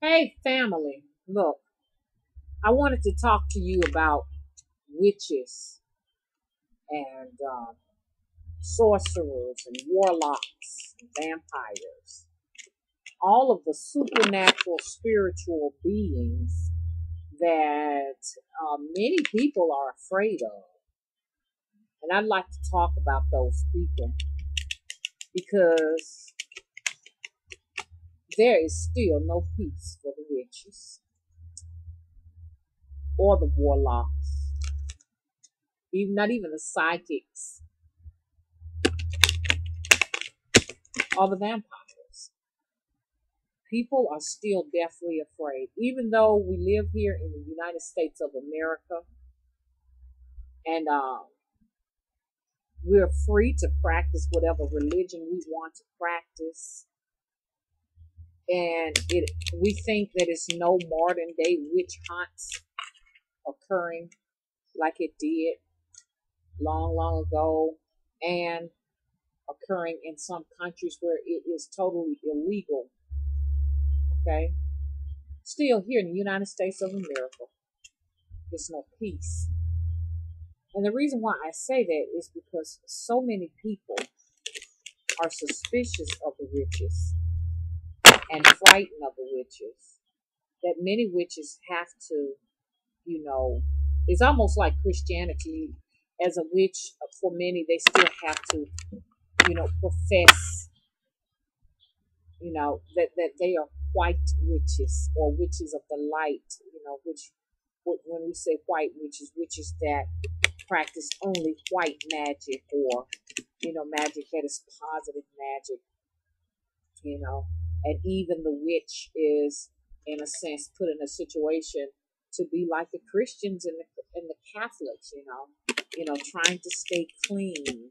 Hey, family. Look, I wanted to talk to you about witches and sorcerers and warlocks and vampires. All of the supernatural spiritual beings that many people are afraid of. And I'd like to talk about those people because there is still no peace for the witches or the warlocks, even not even the psychics or the vampires. People are still deathly afraid, even though we live here in the United States of America and we're free to practice whatever religion we want to practice. And we think that it's no modern day witch hunts occurring like it did long, long ago, and occurring in some countries where it is totally illegal. Okay, still here in the United States of America, there's no peace. And the reason why I say that is because so many people are suspicious of the witches and frightened of the witches that many witches have to, you know, it's almost like Christianity. As a witch, for many, they still have to, profess, that they are white witches or witches of the light, which when we say white witches that practice only white magic or magic that is positive magic, and even the witch is in a sense put in a situation to be like the Christians and the Catholics, trying to stay clean,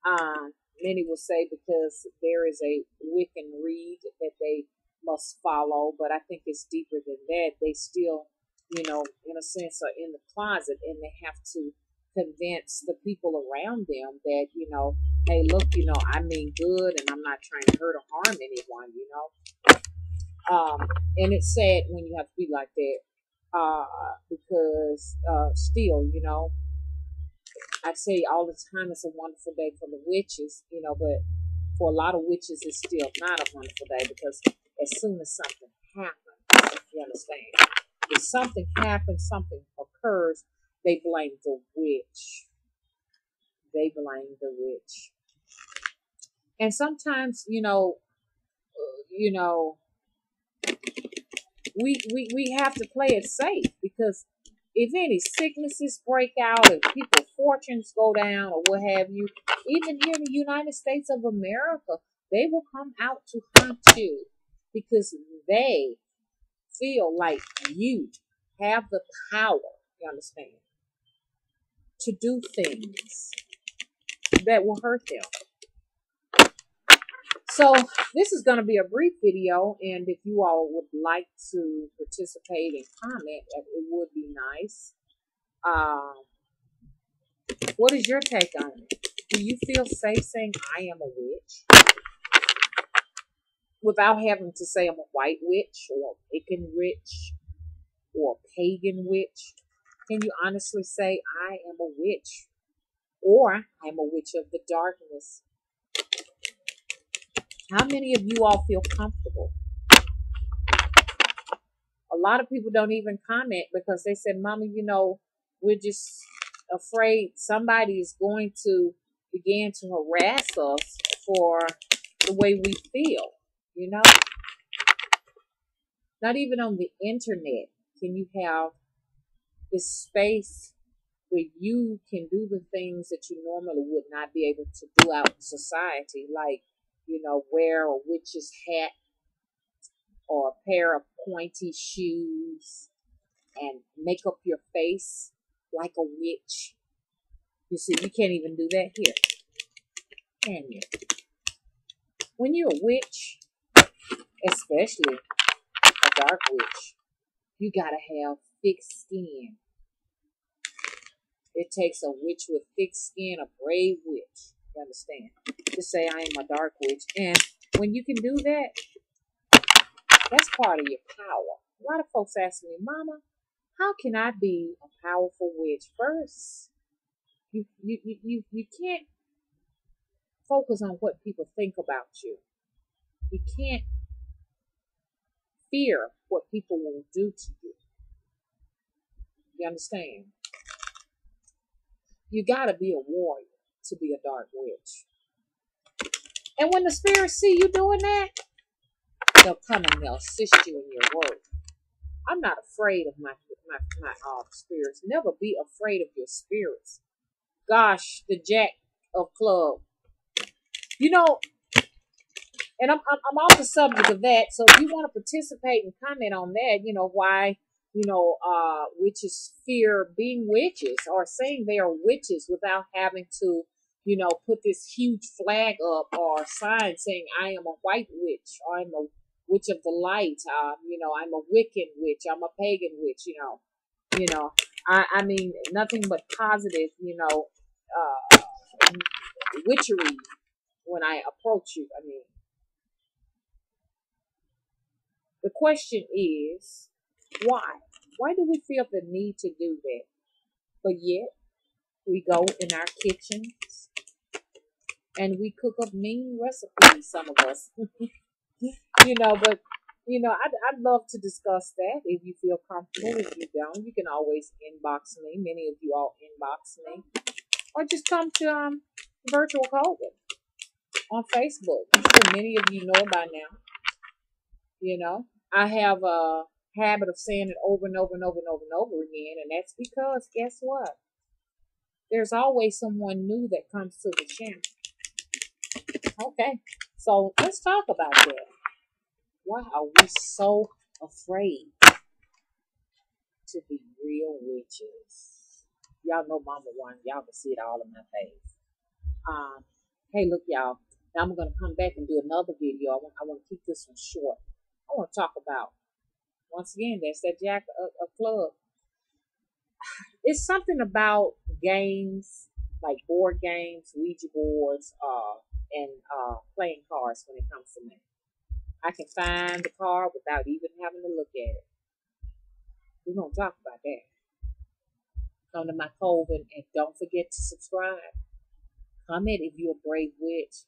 uh, many will say because there is a Wiccan reed that they must follow, but I think it's deeper than that. They still, in a sense, are in the closet and they have to convince the people around them that, hey, look, I mean good and I'm not trying to hurt or harm anyone, and it's sad when you have to be like that because still, I say all the time it's a wonderful day for the witches, but for a lot of witches it's still not a wonderful day because as soon as something happens, you understand, if something happens, something occurs, they blame the witch. They blame the witch. And sometimes, you know, we have to play it safe because if any sicknesses break out, if people's fortunes go down or what have you, even here in the United States of America, they will come out to hunt you because they feel like you have the power, you understand, to do things that will hurt them. So this is going to be a brief video, and if you all would like to participate and comment, it would be nice. Um, what is your take on it? Do you feel safe saying I am a witch without having to say I'm a white witch or a Wiccan witch or a pagan witch? Can you honestly say I am a witch or I'm a witch of the darkness? How many of you all feel comfortable? A lot of people don't even comment because they said, Mama, we're just afraid somebody is going to begin to harass us for the way we feel, you know? Not even on the internet can you have this space where you can do the things that you normally would not be able to do out in society, like, wear a witch's hat or a pair of pointy shoes and make up your face like a witch. You see, you can't even do that here, can you? When you're a witch, especially a dark witch, you gotta have thick skin. It takes a witch with thick skin, a brave witch, you understand, to say I am a dark witch. And when you can do that, That's part of your power. A lot of folks ask me, Mama, how can I be a powerful witch? First, you can't focus on what people think about you. You can't fear what people will do to you. You understand? You gotta be a warrior to be a dark witch. And when the spirits see you doing that, they'll come and they'll assist you in your work. I'm not afraid of my spirits. Never be afraid of your spirits. Gosh, the Jack of Club. You know, and I'm off the subject of that. So if you want to participate and comment on that, why witches fear being witches or saying they are witches without having to, put this huge flag up or sign saying I am a white witch or I'm a witch of the light. I'm a Wiccan witch. I'm a pagan witch. I mean nothing but positive. Witchery when I approach you. I mean, the question is why? Why do we feel the need to do that? But yet we go in our kitchens and we cook up mean recipes. Some of us, but I'd love to discuss that if you feel comfortable. If you don't, you can always inbox me. Many of you all inbox me, or just come to Virtual Coven on Facebook. I'm sure many of you know by now. I have a habit of saying it over and over and over and over and over again, and that's because guess what? There's always someone new that comes to the channel. Okay, so let's talk about that. Why are we so afraid to be real witches? Y'all know Mama One. Y'all can see it all in my face. Hey, look, y'all. Now I'm going to come back and do another video. I want to keep this one short. I want to talk about, once again, that's that Jack of Club. It's something about games, like board games, Ouija boards, and playing cards when it comes to me. I can find the card without even having to look at it. We're going to talk about that. Come to my coven and don't forget to subscribe. Comment if you're a brave witch.